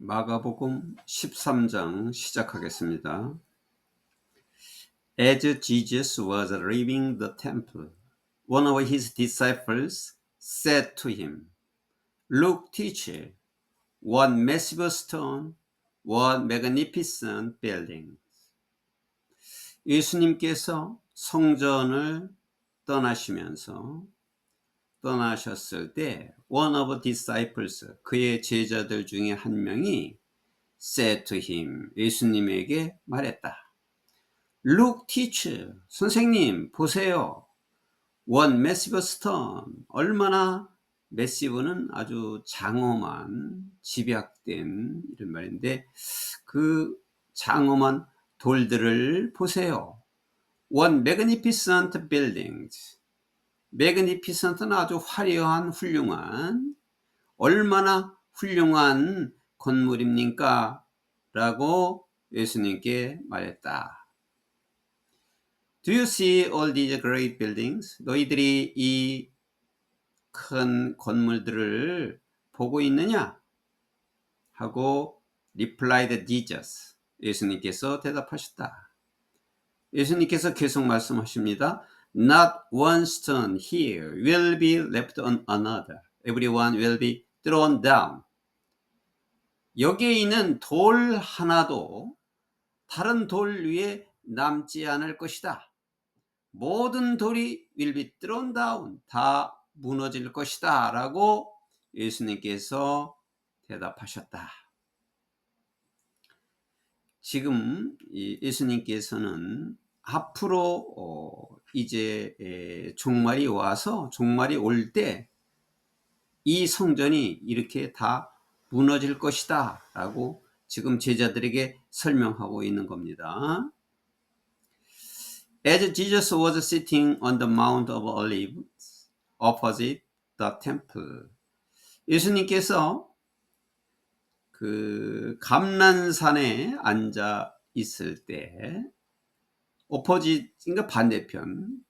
마가복음 13장 시작하겠습니다. As Jesus was leaving the temple, one of his disciples said to him, Look, teacher, what massive stone, what magnificent building. 예수님께서 성전을 떠나셨을 때 one of disciples, 그의 제자들 중에 한 명이 said to him, 예수님에게 말했다. Look, teacher, 선생님 보세요. One massive stone, 얼마나 massive는 아주 장엄한 집약된 이런 말인데 그 장엄한 돌들을 보세요. One magnificent buildings, magnificent는 아주 화려한 훌륭한, 얼마나 훌륭한 건물입니까? 라고 예수님께 말했다. Do you see all these great buildings? 너희들이 이 큰 건물들을 보고 있느냐? 하고 replied Jesus. 예수님께서 대답하셨다. 예수님께서 계속 말씀하십니다. Not one stone here will be left on another. Everyone will be thrown down. 여기에 있는 돌 하나도 다른 돌 위에 남지 않을 것이다. 모든 돌이 will be thrown down. 다 무너질 것이다. 라고 예수님께서 대답하셨다. 지금 예수님께서는 앞으로 이제 종말이 와서 종말이 올 때 이 성전이 이렇게 다 무너질 것이다 라고 지금 제자들에게 설명하고 있는 겁니다. As Jesus was sitting on the Mount of Olives opposite the temple, 예수님께서 그 감난산에 앉아 있을 때 opposite니까 반대편,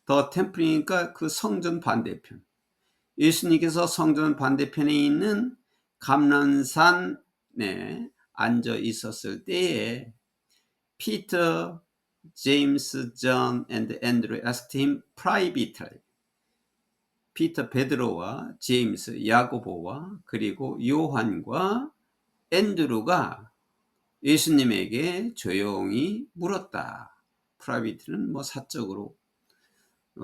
the temple이니까 그 성전 반대편, 예수님께서 성전 반대편에 있는 감난산에 앉아 있었을 때에 피터, James, John, and Andrew asked him privately. 피터, 베드로와 제임스, 야고보와 그리고 요한과 앤드루가 예수님에게 조용히 물었다. private는 뭐 사적으로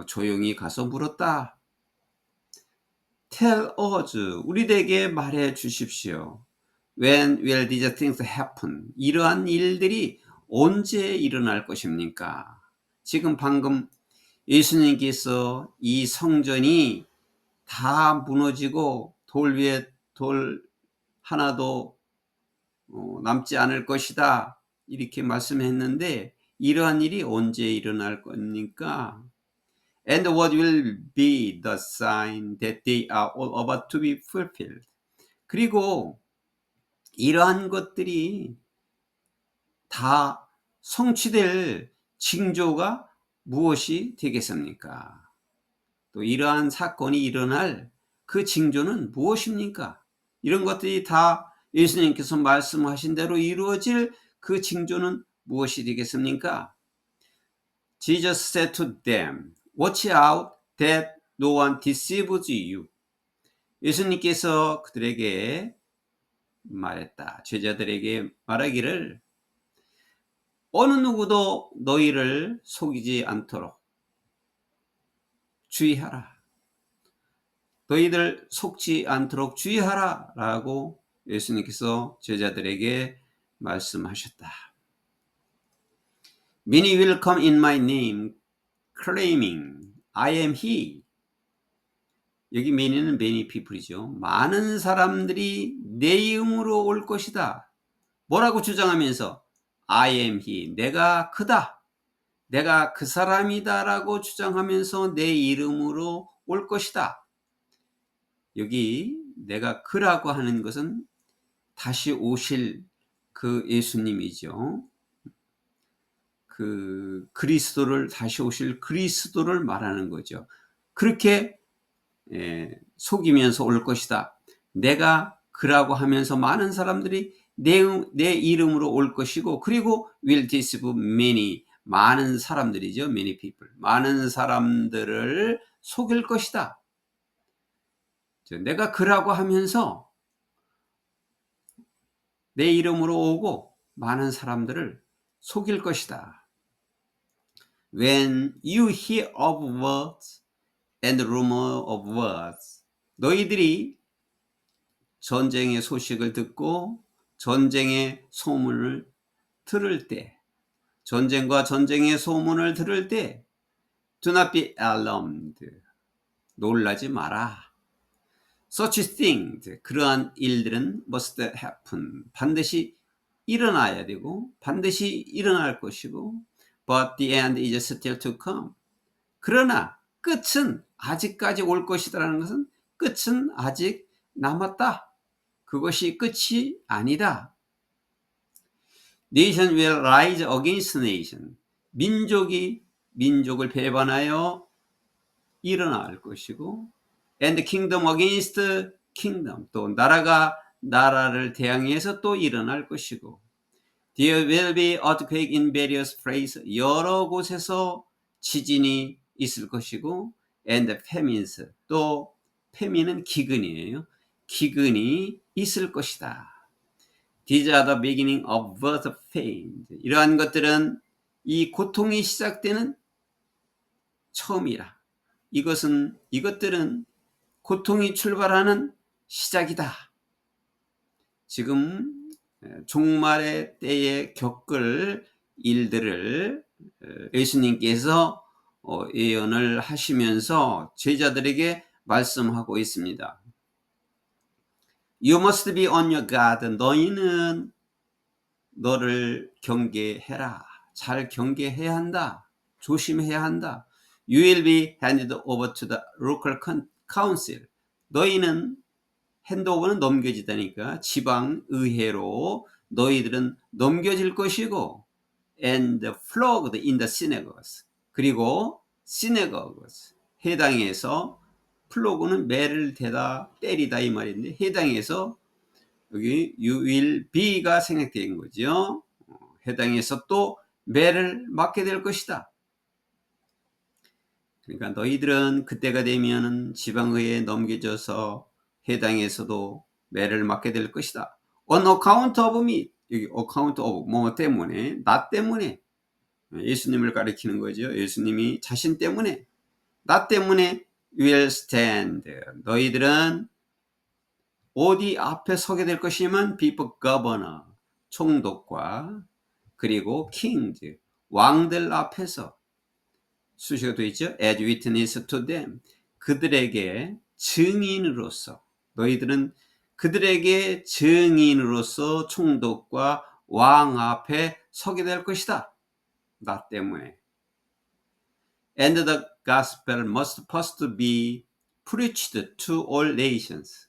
조용히 가서 물었다. Tell us, 우리에게 말해 주십시오. When will these things happen? 이러한 일들이 언제 일어날 것입니까? 지금 방금 예수님께서 이 성전이 다 무너지고 돌 위에 돌 하나도 남지 않을 것이다. 이렇게 말씀했는데 이러한 일이 언제 일어날 겁니까? And what will be the sign that they are all about to be fulfilled? 그리고 이러한 것들이 다 성취될 징조가 무엇이 되겠습니까? 또 이러한 사건이 일어날 그 징조는 무엇입니까? 이런 것들이 다 예수님께서 말씀하신 대로 이루어질 그 징조는 무엇이 되겠습니까? Jesus said to them, Watch out that no one deceives you. 예수님께서 그들에게 말했다. 제자들에게 말하기를 어느 누구도 너희를 속이지 않도록 주의하라. 너희들 속지 않도록 주의하라 라고 예수님께서 제자들에게 말씀하셨다. Many will come in my name claiming I am he. 여기 many는 many people이죠. 많은 사람들이 내 이름으로 올 것이다. 뭐라고 주장하면서 I am he, 내가 그다, 내가 그 사람이다 라고 주장하면서 내 이름으로 올 것이다. 여기 내가 그라고 하는 것은 다시 오실 그 예수님이죠. 그 그리스도를, 다시 오실 그리스도를 말하는 거죠. 그렇게 속이면서 올 것이다. 내가 그라고 하면서 많은 사람들이 내 이름으로 올 것이고, 그리고 will deceive many, 많은 사람들이죠. many people, 많은 사람들을 속일 것이다. 내가 그라고 하면서 내 이름으로 오고 많은 사람들을 속일 것이다. When you hear of words and rumor of words, 너희들이 전쟁의 소식을 듣고 전쟁의 소문을 들을 때, 전쟁과 전쟁의 소문을 들을 때 do not be alarmed, 놀라지 마라. Such things, 그러한 일들은 must happen, 반드시 일어나야 되고 반드시 일어날 것이고, but the end is still to come, 그러나 끝은 아직까지 올 것이다라는 것은 끝은 아직 남았다. 그것이 끝이 아니다. Nation will rise against nation, 민족이 민족을 배반하여 일어날 것이고, and kingdom against kingdom, 또 나라가 나라를 대항해서 또 일어날 것이고, there will be earthquake in various places, 여러 곳에서 지진이 있을 것이고, and famines, 또 패민은 기근이에요. 기근이 있을 것이다. These are the beginning of birth of pain. 이러한 것들은 이 고통이 시작되는 처음이라. 이것들은 고통이 출발하는 시작이다. 지금 종말의 때에 겪을 일들을 예수님께서 예언을 하시면서 제자들에게 말씀하고 있습니다. You must be on your guard. 너희는 너를 경계해라. 잘 경계해야 한다. 조심해야 한다. You will be handed over to the local council. 너희는 핸드오버는 넘겨지다니까 지방의회로 너희들은 넘겨질 것이고, and flogged in the synagogues. 그리고 synagogues, 해당에서, 플로그는 매를 대다 때리다 이 말인데, 해당에서 여기 you will be가 생략된 거죠. 해당에서 또 매를 맞게 될 것이다. 그러니까 너희들은 그때가 되면 지방의회에 넘겨져서 해당에서도 매를 맞게 될 것이다. On account of me, 여기 account of 뭐 때문에, 나 때문에, 예수님을 가리키는 거죠. 예수님이 자신 때문에, 나 때문에 will stand. 너희들은 어디 앞에 서게 될 것이면 before governor, 총독과 그리고 kings, 왕들 앞에서, 수식어 도 있죠. as witness to them, 그들에게 증인으로서, 너희들은 그들에게 증인으로서 총독과 왕 앞에 서게 될 것이다. 나 때문에. And the gospel must first be preached to all nations.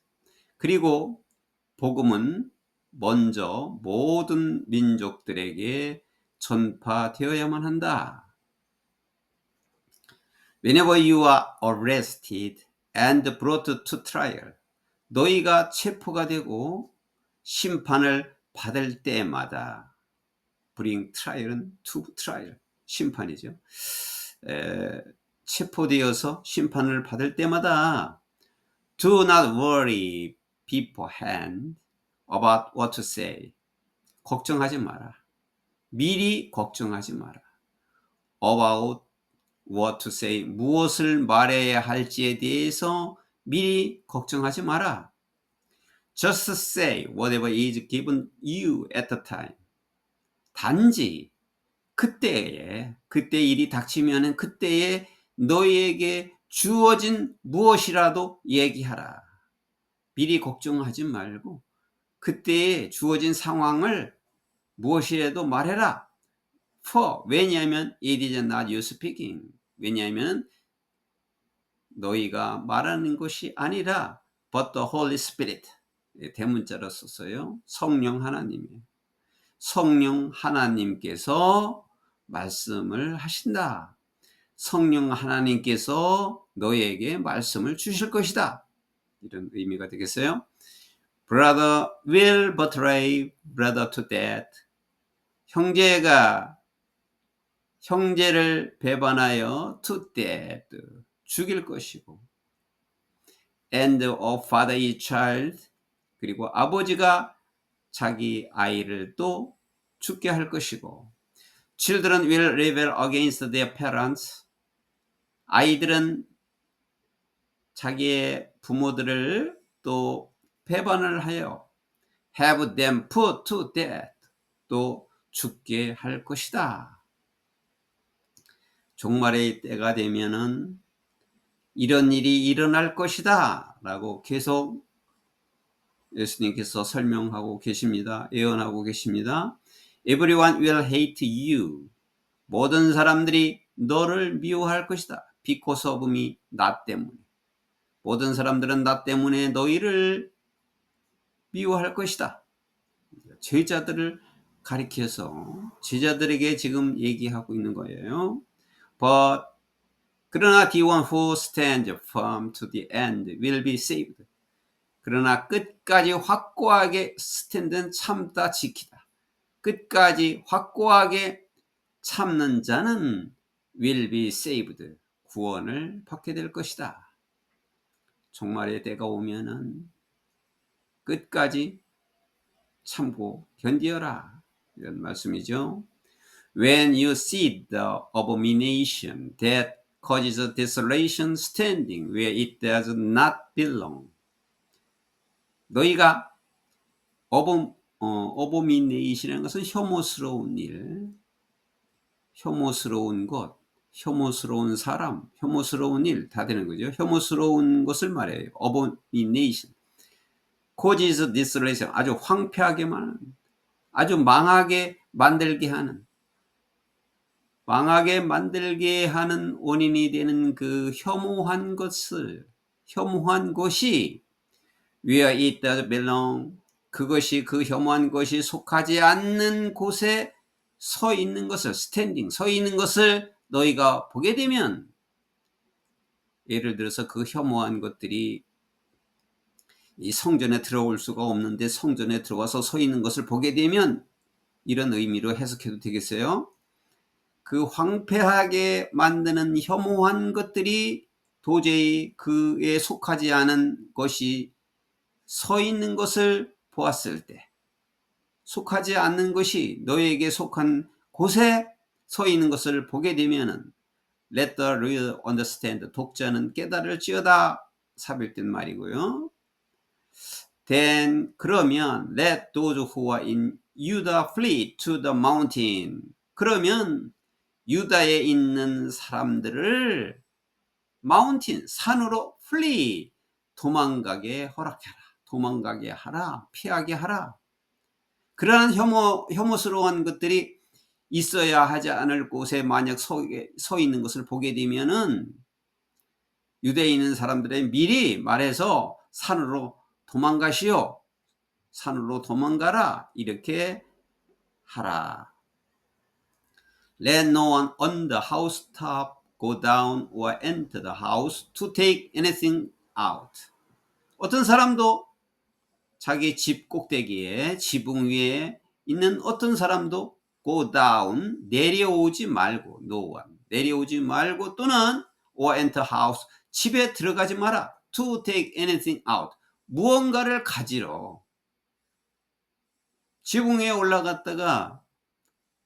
그리고 복음은 먼저 모든 민족들에게 전파되어야만 한다. Whenever you are arrested and brought to trial, 너희가 체포가 되고 심판을 받을 때마다, bring trial은 to trial, 심판이죠. 체포되어서 심판을 받을 때마다 do not worry beforehand about what to say. 걱정하지 마라. 미리 걱정하지 마라. about what to say, 무엇을 말해야 할지에 대해서 미리 걱정하지 마라. Just say whatever is given you at the time. 단지 그때 일이 닥치면은 그때에 너희에게 주어진 무엇이라도 얘기하라. 미리 걱정하지 말고 그때에 주어진 상황을 무엇이라도 말해라. For, 왜냐하면 it is not you speaking. 왜냐하면 너희가 말하는 것이 아니라 but the Holy Spirit. 대문자로 썼어요. 성령 하나님이에요. 성령 하나님께서 말씀을 하신다. 성령 하나님께서 너희에게 말씀을 주실 것이다. 이런 의미가 되겠어요. Brother will betray brother to death. 형제가 형제를 배반하여 to death. 죽일 것이고. And of father is child. 그리고 아버지가 자기 아이를 또 죽게 할 것이고. Children will rebel against their parents. 아이들은 자기의 부모들을 또 배반을 하여 have them put to death. 또 죽게 할 것이다. 종말의 때가 되면은 이런 일이 일어날 것이다 라고 계속 예수님께서 설명하고 계십니다. 예언하고 계십니다. Everyone will hate you. 모든 사람들이 너를 미워할 것이다. Because of me, 나 때문에. 모든 사람들은 나 때문에 너희를 미워할 것이다. 제자들을 가리켜서 제자들에게 지금 얘기하고 있는 거예요. But 그러나 the one who stands firm to the end will be saved. 그러나 끝까지 확고하게 스탠드는 참다 지키다. 끝까지 확고하게 참는 자는 will be saved. 구원을 받게 될 것이다. 종말의 때가 오면은 끝까지 참고 견디어라. 이런 말씀이죠. When you see the abomination that causes desolation standing where it does not belong. 너희가 abomination이라는 것은 혐오스러운 일, 혐오스러운 것, 혐오스러운 사람, 혐오스러운 일 다 되는 거죠. 혐오스러운 것을 말해요. abomination. causes desolation. 아주 황폐하게만 하는, 아주 망하게 만들게 하는, 망하게 만들게 하는 원인이 되는 그 혐오한 것이 where it does belong. 그것이 그 혐오한 것이 속하지 않는 곳에 서 있는 것을 standing, 서 있는 것을 너희가 보게 되면, 예를 들어서 그 혐오한 것들이 이 성전에 들어올 수가 없는데 성전에 들어와서 서 있는 것을 보게 되면, 이런 의미로 해석해도 되겠어요? 그 황폐하게 만드는 혐오한 것들이 도저히 그에 속하지 않은 것이 서 있는 것을 보았을 때, 속하지 않는 것이 너에게 속한 곳에 서 있는 것을 보게 되면은 let the reader understand. 독자는 깨달을지어다. 삽입된 말이고요. then 그러면 let those who are in Judah flee to the mountain. 그러면 유다에 있는 사람들을 마운틴, 산으로 flee, 도망가게 허락해라. 도망가게 하라. 피하게 하라. 그러한 혐오스러운 것들이 있어야 하지 않을 곳에 만약 서 있는 것을 보게 되면은 유대에 있는 사람들의 미리 말해서 산으로 도망가시오. 산으로 도망가라. 이렇게 하라. Let no one on the housetop go down or enter the house to take anything out. 어떤 사람도 자기 집 꼭대기에, 지붕 위에 있는 어떤 사람도 go down, 내려오지 말고, no one, 내려오지 말고, 또는 or enter house, 집에 들어가지 마라. to take anything out, 무언가를 가지러. 지붕 위에 올라갔다가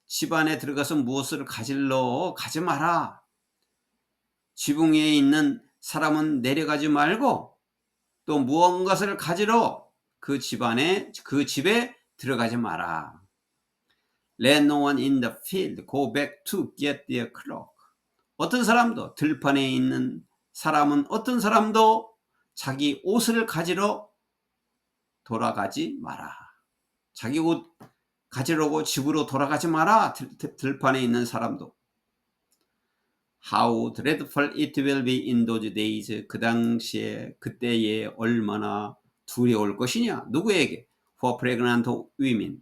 집 안에 들어가서 무엇을 가지러 가지 마라. 지붕 위에 있는 사람은 내려가지 말고 또 무언가를 가지러 그 집안에, 그 집에 들어가지 마라. Let no one in the field go back to get their cloak. 어떤 사람도, 들판에 있는 사람은 어떤 사람도 자기 옷을 가지러 돌아가지 마라. 자기 옷 가지려고 집으로 돌아가지 마라. 들판에 있는 사람도. How dreadful it will be in those days. 그 당시에, 그때에 얼마나 두려울 것이냐. 누구에게? For pregnant women.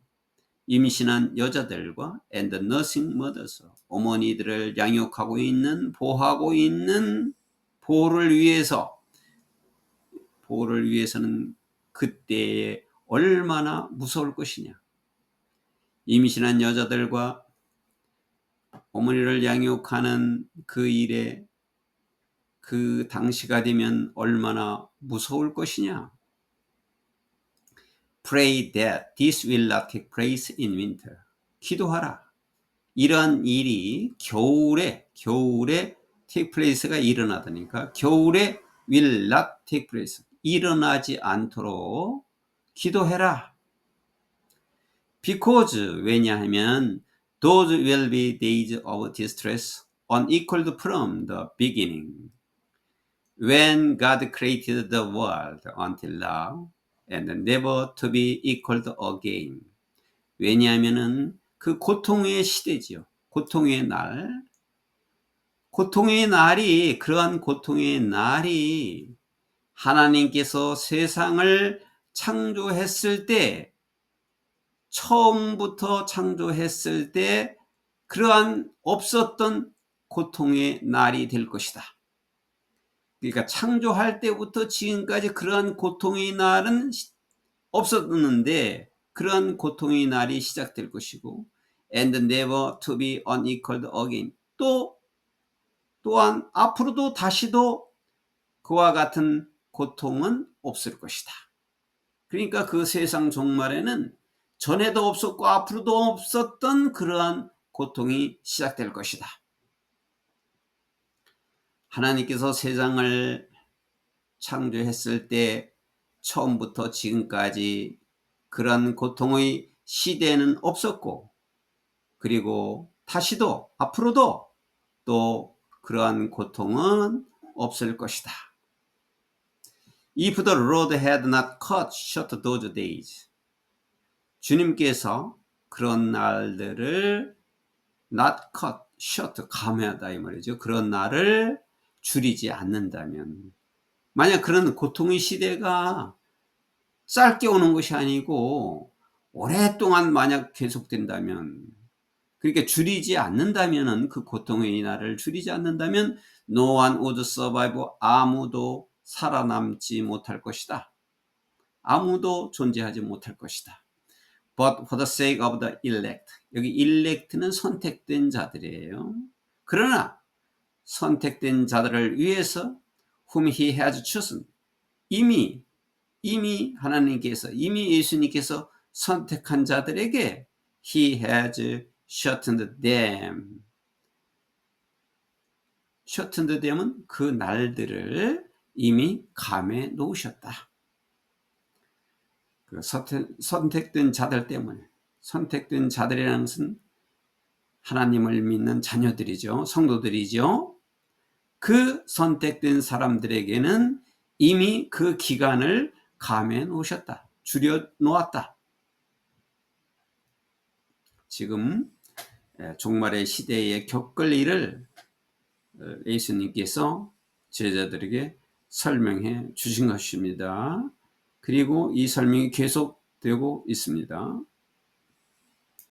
임신한 여자들과 and nursing mothers. 어머니들을 양육하고 있는, 보호하고 있는, 보호를 위해서는 그때에 얼마나 무서울 것이냐. 임신한 여자들과 어머니를 양육하는 그 일에 그 당시가 되면 얼마나 무서울 것이냐. Pray that this will not take place in winter. 기도하라. 이런 일이 겨울에 take place가 일어나다니까 겨울에 will not take place. 일어나지 않도록 기도해라. Because 왜냐하면 those will be days of distress unequaled from the beginning. When God created the world until now and never to be equaled again. 왜냐하면은 그 고통의 시대지요. 고통의 날. 고통의 날이 그러한 고통의 날이 하나님께서 세상을 창조했을 때 처음부터 창조했을 때 그러한 없었던 고통의 날이 될 것이다. 그러니까 창조할 때부터 지금까지 그러한 고통의 날은 없었는데 그러한 고통의 날이 시작될 것이고 and never to be unequaled again. 또한 앞으로도 다시도 그와 같은 고통은 없을 것이다. 그러니까 그 세상 종말에는 전에도 없었고 앞으로도 없었던 그러한 고통이 시작될 것이다. 하나님께서 세상을 창조했을 때 처음부터 지금까지 그런 고통의 시대는 없었고 그리고 다시도 앞으로도 또 그러한 고통은 없을 것이다. If the Lord had not cut short those days. 주님께서 그런 날들을 not cut short, 감하다 이 말이죠. 그런 날을 줄이지 않는다면 만약 그런 고통의 시대가 짧게 오는 것이 아니고 오랫동안 만약 계속된다면 그러니까 줄이지 않는다면 그 고통의 날을 줄이지 않는다면 no one would survive. 아무도 살아남지 못할 것이다. 아무도 존재하지 못할 것이다. But for the sake of the elect. 여기 elect는 선택된 자들이에요. 그러나 선택된 자들을 위해서 whom he has chosen. 이미 하나님께서 이미 예수님께서 선택한 자들에게 he has shortened them. shortened them은 그 날들을 이미 감해 놓으셨다. 그 선택된 자들 때문에 선택된 자들이라는 것은 하나님을 믿는 자녀들이죠. 성도들이죠. 그 선택된 사람들에게는 이미 그 기간을 감해 놓으셨다. 줄여 놓았다. 지금 종말의 시대에 겪을 일을 예수님께서 제자들에게 설명해 주신 것입니다. 그리고 이 설명이 계속되고 있습니다.